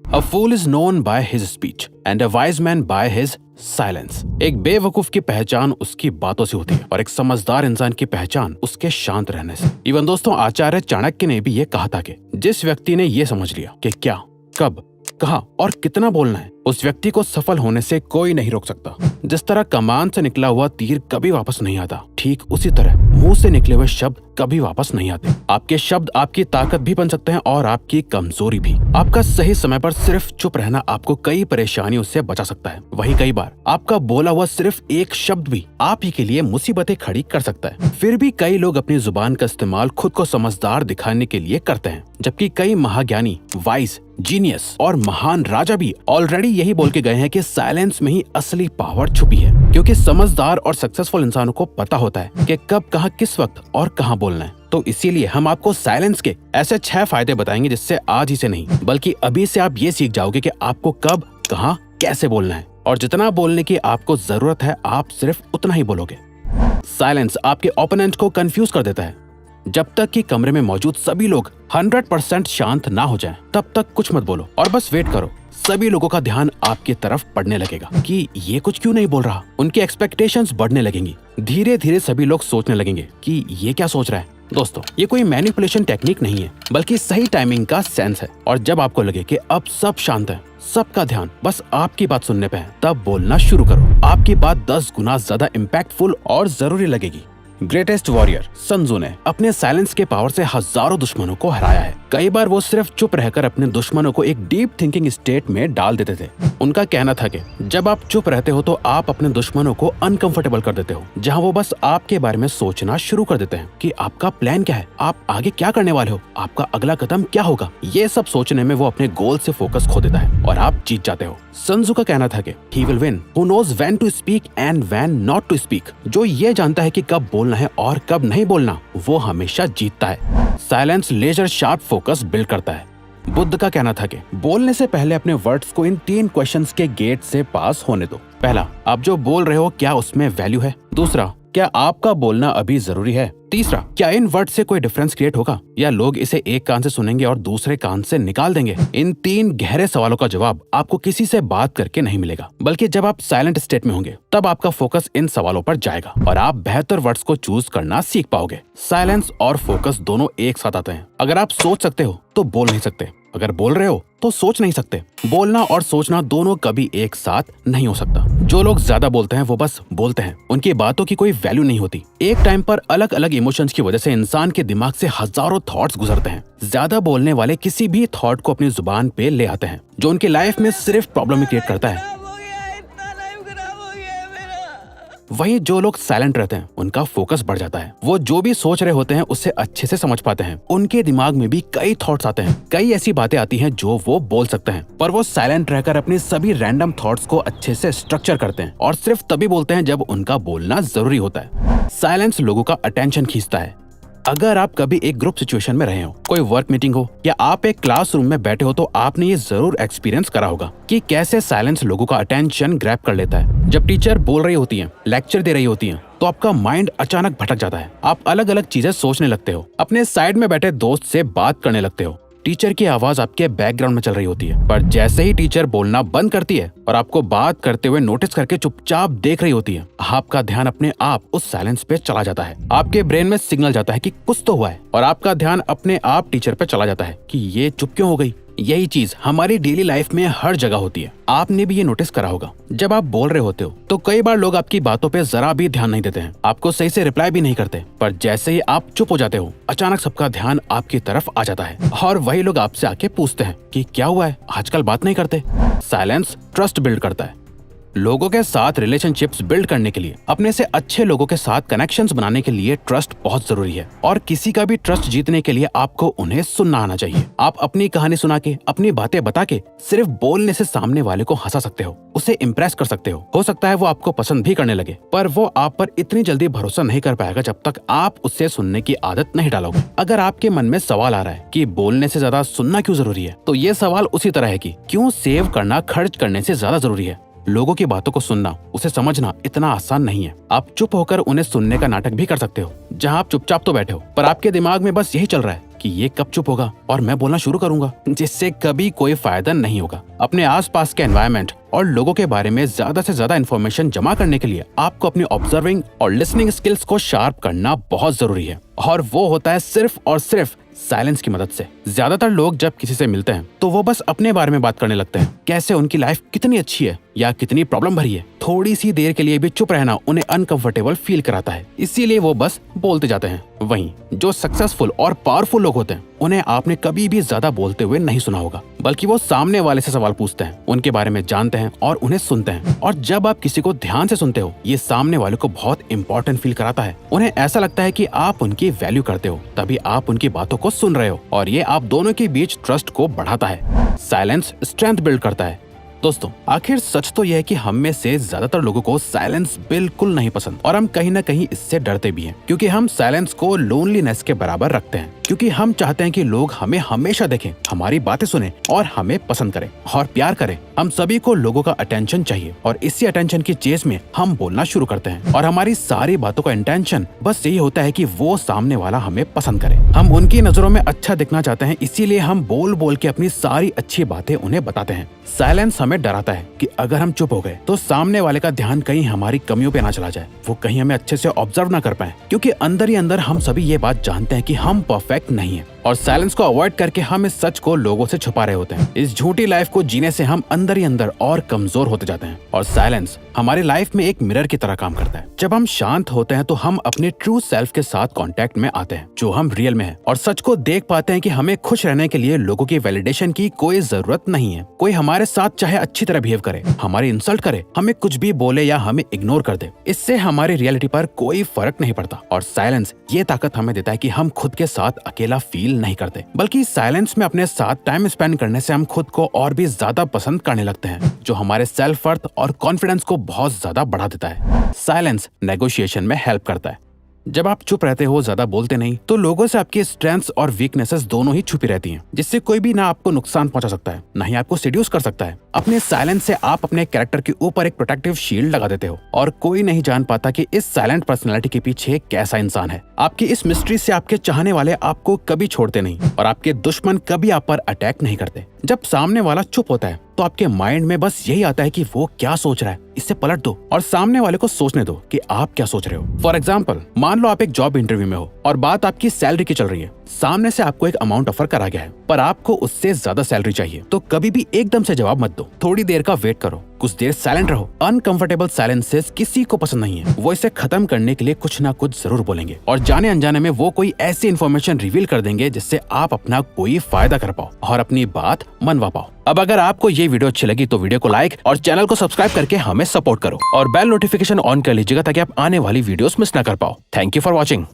A fool is known by his speech and a wise man by his silence. एक बेवकूफ की पहचान उसकी बातों से होती है और एक समझदार इंसान की पहचान उसके शांत रहने से। इवन दोस्तों, आचार्य चाणक्य ने भी ये कहा था कि जिस व्यक्ति ने ये समझ लिया कि क्या, कब, कहाँ और कितना बोलना है, उस व्यक्ति को सफल होने से कोई नहीं रोक सकता। जिस तरह कमान से निकला हुआ तीर कभी वापस नहीं आता, ठीक उसी तरह मुंह से निकले हुए शब्द कभी वापस नहीं आते। आपके शब्द आपकी ताकत भी बन सकते हैं और आपकी कमजोरी भी। आपका सही समय पर सिर्फ चुप रहना आपको कई परेशानियों से बचा सकता है। वहीं कई बार आपका बोला हुआ सिर्फ एक शब्द भी आप ही के लिए मुसीबतें खड़ी कर सकता है। फिर भी कई लोग अपनी जुबान का इस्तेमाल खुद को समझदार दिखाने के लिए करते हैं, जबकि कई महाज्ञानी, वाइज, जीनियस और महान राजा भी ऑलरेडी यही बोल के गए हैं कि साइलेंस में ही असली पावर छुपी है। क्योंकि समझदार और सक्सेसफुल इंसानों को पता होता है कि कब, कहाँ, किस वक्त और कहाँ बोलना है। तो इसीलिए हम आपको साइलेंस के ऐसे 6 फायदे बताएंगे जिससे आज ही से नहीं बल्कि अभी से आप ये सीख जाओगे कि आपको कब, कहाँ, कैसे बोलना है और जितना बोलने की आपको जरूरत है आप सिर्फ उतना ही बोलोगे। साइलेंस आपके ओपोनेंट को कंफ्यूज कर देता है। जब तक कि कमरे में मौजूद सभी लोग 100% शांत ना हो जाएं, तब तक कुछ मत बोलो और बस वेट करो। सभी लोगों का ध्यान आपकी तरफ पड़ने लगेगा कि ये कुछ क्यों नहीं बोल रहा। उनकी एक्सपेक्टेशंस बढ़ने लगेंगी। धीरे धीरे सभी लोग सोचने लगेंगे कि ये क्या सोच रहा है। दोस्तों, ये कोई मैनिपुलेशन टेक्निक नहीं है बल्कि सही टाइमिंग का सेंस है। और जब आपको लगे कि अब सब शांत है, सबका ध्यान बस आपकी बात सुनने पे है, तब बोलना शुरू करो। आपकी बात 10 गुना ज्यादा इम्पैक्टफुल और जरूरी लगेगी। ग्रेटेस्ट वॉरियर सन त्सू ने अपने साइलेंस के पावर से हजारों दुश्मनों को हराया है। कई बार वो सिर्फ चुप रहकर अपने दुश्मनों को एक डीप थिंकिंग स्टेट में डाल देते थे। उनका कहना था कि जब आप चुप रहते हो तो आप अपने दुश्मनों को अनकंफर्टेबल कर देते हो, जहां वो बस आपके बारे में सोचना शुरू कर देते हैं कि आपका प्लान क्या है, आप आगे क्या करने वाले हो, आपका अगला कदम क्या होगा। ये सब सोचने में वो अपने गोल से फोकस खो देता है और आप जीत जाते हो। सन त्सू का कहना था कि he will win who knows when to speak and when not to speak। जो ये जानता है कि कब बोलना है और कब नहीं बोलना, वो हमेशा जीतता है। Silence laser sharp focus build करता है। बुद्ध का कहना था कि बोलने से पहले अपने वर्ड्स को इन 3 क्वेश्चंस के गेट से पास होने दो। पहला, आप जो बोल रहे हो क्या उसमें वैल्यू है। दूसरा, क्या आपका बोलना अभी जरूरी है। तीसरा, क्या इन वर्ड से कोई डिफरेंस क्रिएट होगा या लोग इसे एक कान से सुनेंगे और दूसरे कान से निकाल देंगे। इन 3 गहरे सवालों का जवाब आपको किसी से बात करके नहीं मिलेगा, बल्कि जब आप साइलेंट स्टेट में होंगे तब आपका फोकस इन सवालों पर जाएगा और आप बेहतर वर्ड्स को चूज करना सीख पाओगे। साइलेंस और फोकस दोनों एक साथ आते हैं। अगर आप सोच सकते हो तो बोल नहीं सकते, अगर बोल रहे हो तो सोच नहीं सकते। बोलना और सोचना दोनों कभी एक साथ नहीं हो सकता। जो लोग ज्यादा बोलते हैं वो बस बोलते हैं, उनकी बातों की कोई वैल्यू नहीं होती। एक टाइम पर अलग अलग इमोशंस की वजह से इंसान के दिमाग से हजारों थॉट्स गुजरते हैं। ज्यादा बोलने वाले किसी भी थॉट को अपनी जुबान पे ले आते हैं, जो उनकी लाइफ में सिर्फ प्रॉब्लम ही क्रिएट करता है। वहीं जो लोग साइलेंट रहते हैं उनका फोकस बढ़ जाता है। वो जो भी सोच रहे होते हैं उससे अच्छे से समझ पाते हैं। उनके दिमाग में भी कई थॉट्स आते हैं, कई ऐसी बातें आती हैं जो वो बोल सकते हैं, पर वो साइलेंट रहकर अपनी सभी रैंडम थॉट्स को अच्छे से स्ट्रक्चर करते हैं और सिर्फ तभी बोलते हैं जब उनका बोलना जरूरी होता है। साइलेंस लोगों का अटेंशन खींचता है। अगर आप कभी एक ग्रुप सिचुएशन में रहे हो, कोई वर्क मीटिंग हो या आप एक क्लासरूम में बैठे हो, तो आपने ये जरूर एक्सपीरियंस करा होगा कि कैसे साइलेंस लोगों का अटेंशन ग्रैब कर लेता है। जब टीचर बोल रही होती है, लेक्चर दे रही होती है, तो आपका माइंड अचानक भटक जाता है। आप अलग अलग चीजें सोचने लगते हो, अपने साइड में बैठे दोस्त से बात करने लगते हो। टीचर की आवाज आपके बैकग्राउंड में चल रही होती है, पर जैसे ही टीचर बोलना बंद करती है और आपको बात करते हुए नोटिस करके चुपचाप देख रही होती है, आपका ध्यान अपने आप उस साइलेंस पे चला जाता है। आपके ब्रेन में सिग्नल जाता है कि कुछ तो हुआ है और आपका ध्यान अपने आप टीचर पे चला जाता है कि ये चुप क्यों हो गई। यही चीज हमारी डेली लाइफ में हर जगह होती है। आपने भी ये नोटिस करा होगा। जब आप बोल रहे होते हो तो कई बार लोग आपकी बातों पे जरा भी ध्यान नहीं देते हैं, आपको सही से रिप्लाई भी नहीं करते, पर जैसे ही आप चुप हो जाते हो अचानक सबका ध्यान आपकी तरफ आ जाता है और वही लोग आपसे आके पूछते हैं कि क्या हुआ है, आजकल बात नहीं करते। साइलेंस ट्रस्ट बिल्ड करता है। लोगों के साथ रिलेशनशिप्स बिल्ड करने के लिए, अपने से अच्छे लोगों के साथ कनेक्शंस बनाने के लिए ट्रस्ट बहुत जरूरी है और किसी का भी ट्रस्ट जीतने के लिए आपको उन्हें सुनना आना चाहिए। आप अपनी कहानी सुना के, अपनी बातें बता के सिर्फ बोलने से सामने वाले को हंसा सकते हो, उसे इम्प्रेस कर सकते हो सकता है वो आपको पसंद भी करने लगे, पर वो आप पर इतनी जल्दी भरोसा नहीं कर पाएगा जब तक आप उससे सुनने की आदत नहीं डालोगे। अगर आपके मन में सवाल आ रहा है कि बोलने से ज्यादा सुनना क्यों जरूरी है, तो ये सवाल उसी तरह है कि क्यों सेव करना खर्च करने से ज्यादा जरूरी है। लोगों की बातों को सुनना, उसे समझना इतना आसान नहीं है। आप चुप होकर उन्हें सुनने का नाटक भी कर सकते हो, जहां आप चुपचाप तो बैठे हो पर आपके दिमाग में बस यही चल रहा है कि ये कब चुप होगा और मैं बोलना शुरू करूंगा, जिससे कभी कोई फायदा नहीं होगा। अपने आसपास के एनवायरनमेंट और लोगों के बारे में ज्यादा से ज्यादा इन्फॉर्मेशन जमा करने के लिए आपको अपनी ऑब्जर्विंग और लिसनिंग स्किल्स को शार्प करना बहुत जरूरी है, और वो होता है सिर्फ और सिर्फ साइलेंस की मदद से। ज्यादातर लोग जब किसी से मिलते हैं तो वो बस अपने बारे में बात करने लगते हैं, कैसे उनकी लाइफ कितनी अच्छी है या कितनी प्रॉब्लम भरी है। थोड़ी सी देर के लिए भी चुप रहना उन्हें अनकंफर्टेबल फील कराता है, इसीलिए वो बस बोलते जाते हैं। वहीं जो सक्सेसफुल और पावरफुल लोग होते हैं उन्हें आपने कभी भी ज्यादा बोलते हुए नहीं सुना होगा, बल्कि वो सामने वाले से सवाल पूछते हैं, उनके बारे में जानते हैं और उन्हें सुनते हैं। और जब आप किसी को ध्यान से सुनते हो, ये सामने वाले को बहुत इंपॉर्टेंट फील कराता है। उन्हें ऐसा लगता है कि आप उनकी वैल्यू करते हो, तभी आप उनकी बातों को सुन रहे हो, और ये आप दोनों के बीच ट्रस्ट को बढ़ाता है। साइलेंस स्ट्रेंथ बिल्ड करता है। दोस्तों, आखिर सच तो यह है कि हम में से ज्यादातर लोगों को साइलेंस बिल्कुल नहीं पसंद, और हम कहीं ना कहीं इससे डरते भी हैं, क्योंकि हम साइलेंस को लोनलीनेस के बराबर रखते हैं। क्योंकि हम चाहते हैं कि लोग हमें हमेशा देखें, हमारी बातें सुने और हमें पसंद करें और प्यार करें। हम सभी को लोगों का अटेंशन चाहिए, और इसी अटेंशन की चेस में हम बोलना शुरू करते हैं, और हमारी सारी बातों का इंटेंशन बस यही होता है कि वो सामने वाला हमें पसंद करे। हम उनकी नजरों में अच्छा दिखना चाहते हैं, इसीलिए हम बोल बोल के अपनी सारी अच्छी बातें उन्हें बताते हैं। साइलेंस हमें डराता है कि अगर हम चुप हो गए तो सामने वाले का ध्यान कहीं हमारी कमियों पे ना चला जाए, वो कहीं हमें अच्छे से ऑब्जर्व ना कर पाए, क्योंकि अंदर ही अंदर हम सभी ये बात जानते हैं कि हम परफेक्ट नहीं है, और साइलेंस को अवॉइड करके हम इस सच को लोगों से छुपा रहे होते हैं। इस झूठी लाइफ को जीने से हम अंदर ही अंदर और कमजोर होते जाते हैं, और साइलेंस हमारी लाइफ में एक मिरर की तरह काम करता है। जब हम शांत होते हैं तो हम अपने ट्रू सेल्फ के साथ कांटेक्ट में आते हैं, जो हम रियल में है, और सच को देख पाते हैं कि हमें खुश रहने के लिए लोगों की वैलिडेशन की कोई जरूरत नहीं है। कोई हमारे साथ चाहे अच्छी तरह बिहेव करे, हमारी इंसल्ट करे, हमें कुछ भी बोले या हमें इग्नोर कर दे, इससे हमारी रियलिटी पर कोई फर्क नहीं पड़ता। और साइलेंस ये ताकत हमें देता है कि हम खुद के साथ अकेला फील नहीं करते, बल्कि साइलेंस में अपने साथ टाइम स्पेंड करने से हम खुद को और भी ज्यादा पसंद करने लगते हैं, जो हमारे सेल्फ वर्थ और कॉन्फिडेंस को बहुत ज्यादा बढ़ा देता है। साइलेंस नेगोशिएशन में हेल्प करता है। जब आप चुप रहते हो, ज्यादा बोलते नहीं, तो लोगों से आपकी स्ट्रेंथ्स और वीकनेसेस दोनों ही छुपी रहती हैं, जिससे कोई भी ना आपको नुकसान पहुंचा सकता है, ना ही आपको सेड्यूस कर सकता है। अपने साइलेंस से आप अपने कैरेक्टर के ऊपर एक प्रोटेक्टिव शील्ड लगा देते हो, और कोई नहीं जान पाता कि इस साइलेंट पर्सनैलिटी के पीछे कैसा इंसान है। आपकी इस मिस्ट्री से आपके चाहने वाले आपको कभी छोड़ते नहीं, और आपके दुश्मन कभी आप पर अटैक नहीं करते। जब सामने वाला चुप होता है तो आपके माइंड में बस यही आता है कि वो क्या सोच रहा है, इससे पलट दो और सामने वाले को सोचने दो कि आप क्या सोच रहे हो। फॉर एग्जाम्पल, मान लो आप एक जॉब इंटरव्यू में हो और बात आपकी सैलरी की चल रही है। सामने से आपको एक अमाउंट ऑफर करा गया है, पर आपको उससे ज्यादा सैलरी चाहिए, तो कभी भी एकदम से जवाब मत दो, थोड़ी देर का वेट करो, कुछ देर साइलेंट रहो। अनकंफर्टेबल साइलेंसेस किसी को पसंद नहीं है, वो इसे खत्म करने के लिए कुछ ना कुछ जरूर बोलेंगे, और जाने अनजाने में वो कोई ऐसी इन्फॉर्मेशन रिवील कर देंगे जिससे आप अपना कोई फायदा कर पाओ और अपनी बात मनवा पाओ। अब अगर आपको ये वीडियो अच्छी लगी तो वीडियो को लाइक और चैनल को सब्सक्राइब करके हमें सपोर्ट करो, और बेल नोटिफिकेशन ऑन कर लीजिएगा ताकि आप आने वाली वीडियोस मिस ना कर पाओ। Thank you for watching.